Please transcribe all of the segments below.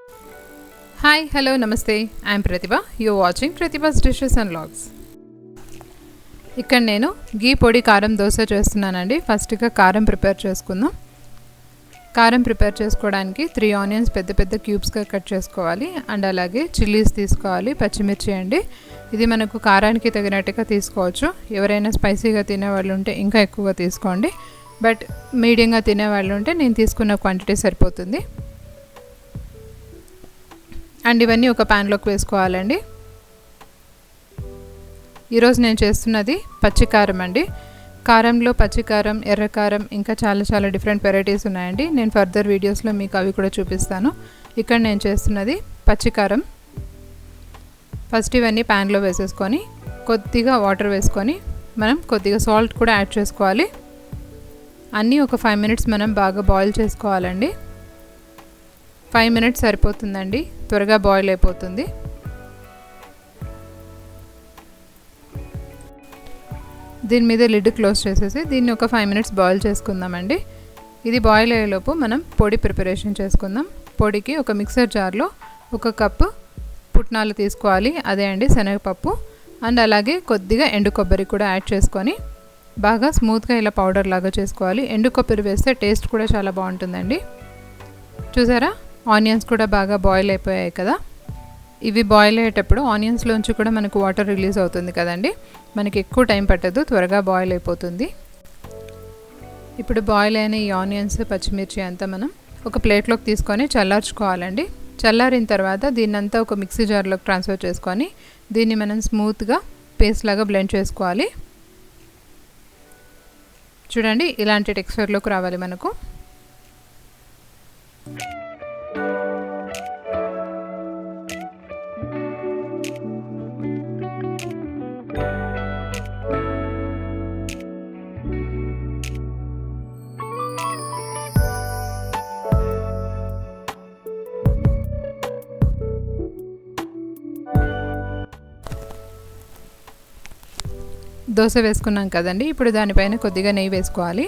Hi, hello, namaste. I am Pratibha. You are watching Pratibha's Dishes and Vlogs. ఇక్కడ నేను గీ పొడి కారం దోశ చేస్తున్నానండి. ఫస్ట్గా కారం ప్రిపేర్ చేసుకుందాం. కారం ప్రిపేర్ చేసుకోవడానికి 3 ఆనియన్స్ పెద్ద పెద్ద క్యూబ్స్గా కట్ చేసుకోవాలి. అండ్ అలాగే చిల్లీస్ తీసుకోవాలి, పచ్చిమిర్చి అండి. ఇది మనకు కారానికి తగినట్టుగా తీసుకోవచ్చు. ఎవరైనా స్పైసీగా తినేవాళ్ళు ఉంటే ఇంకా ఎక్కువగా తీసుకోండి. బట్ మీడియంగా తినేవాళ్ళు ఉంటే నేను తీసుకున్న క్వాంటిటీ సరిపోతుంది. అండ్ ఇవన్నీ ఒక ప్యాన్లోకి వేసుకోవాలండి. ఈరోజు నేను చేస్తున్నది పచ్చికారం అండి. కారంలో పచ్చికారం, ఎర్రకారం ఇంకా చాలా డిఫరెంట్ వెరైటీస్ ఉన్నాయండి. నేను ఫర్దర్ వీడియోస్లో మీకు అవి కూడా చూపిస్తాను. ఇక్కడ నేను చేస్తున్నది పచ్చికారం. ఫస్ట్ ఇవన్నీ ప్యాన్లో వేసేసుకొని కొద్దిగా వాటర్ వేసుకొని మనం కొద్దిగా సాల్ట్ కూడా యాడ్ చేసుకోవాలి. అన్నీ ఒక 5 మినిట్స్ మనం బాగా బాయిల్ చేసుకోవాలండి. 5 మినిట్స్ సరిపోతుందండి, త్వరగా బాయిల్ అయిపోతుంది. దీని మీద లిడ్ క్లోజ్ చేసేసి దీన్ని ఒక 5 మినిట్స్ బాయిల్ చేసుకుందామండి. ఇది బాయిల్ అయ్యేలోపు మనం పొడి ప్రిపరేషన్ చేసుకుందాం. పొడికి ఒక మిక్సర్ జార్లో 1 కప్పు పుట్నాలు తీసుకోవాలి, అదే అండి శనగపప్పు. అండ్ అలాగే కొద్దిగా ఎండు కొబ్బరి కూడా యాడ్ చేసుకొని బాగా స్మూత్గా ఇలా పౌడర్ లాగా చేసుకోవాలి. ఎండు కొబ్బరి వేస్తే టేస్ట్ కూడా చాలా బాగుంటుందండి. చూసారా, ఆనియన్స్ కూడా బాగా బాయిల్ అయిపోయాయి కదా. ఇవి బాయిల్ అయ్యేటప్పుడు ఆనియన్స్లోంచి కూడా మనకు వాటర్ రిలీజ్ అవుతుంది కదండి. మనకి ఎక్కువ టైం పట్టదు, త్వరగా బాయిల్ అయిపోతుంది. ఇప్పుడు బాయిల్ అయిన ఈ ఆనియన్స్, పచ్చిమిర్చి అంతా మనం ఒక ప్లేట్లోకి తీసుకొని చల్లార్చుకోవాలండి. చల్లారిన తర్వాత దీన్నంతా ఒక మిక్సీ జార్లోకి ట్రాన్స్ఫర్ చేసుకొని దీన్ని మనం స్మూత్గా పేస్ట్ లాగా బ్లెండ్ చేసుకోవాలి. చూడండి, ఇలాంటి టెక్స్చర్లోకి రావాలి మనకు. దోశ వేసుకున్నాం కదండి, ఇప్పుడు దానిపైన కొద్దిగా నెయ్యి వేసుకోవాలి.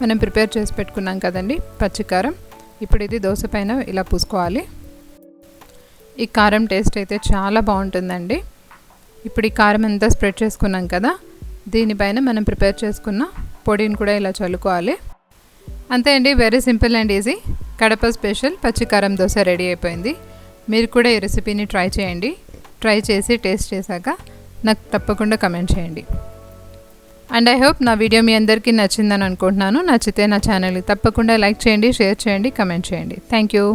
మనం ప్రిపేర్ చేసి పెట్టుకున్నాం కదండి పచ్చికారం. ఇప్పుడు ఇది దోశ పైన ఇలా పూసుకోవాలి. ఈ కారం టేస్ట్ అయితే చాలా బాగుంటుందండి. ఇప్పుడు ఈ కారం అంతా స్ప్రెడ్ చేసుకున్నాం కదా, దీనిపైన మనం ప్రిపేర్ చేసుకున్న పొడిని కూడా ఇలా చల్లుకోవాలి. అంతే అండి, very simple and easy. Kadapa special పచ్చికారం దోశ రెడీ అయిపోయింది. మీరు కూడా ఈ రెసిపీని ట్రై చేయండి. ట్రై చేసి టేస్ట్ చేశాక నాకు తప్పకుండా కమెంట్ చేయండి. అండ్ ఐ హోప్ నా వీడియో మీ అందరికీ నచ్చిందని అనుకుంటున్నాను. నచ్చితే నా ఛానల్ని తప్పకుండా లైక్ చేయండి, షేర్ చేయండి, కమెంట్ చేయండి. Thank you.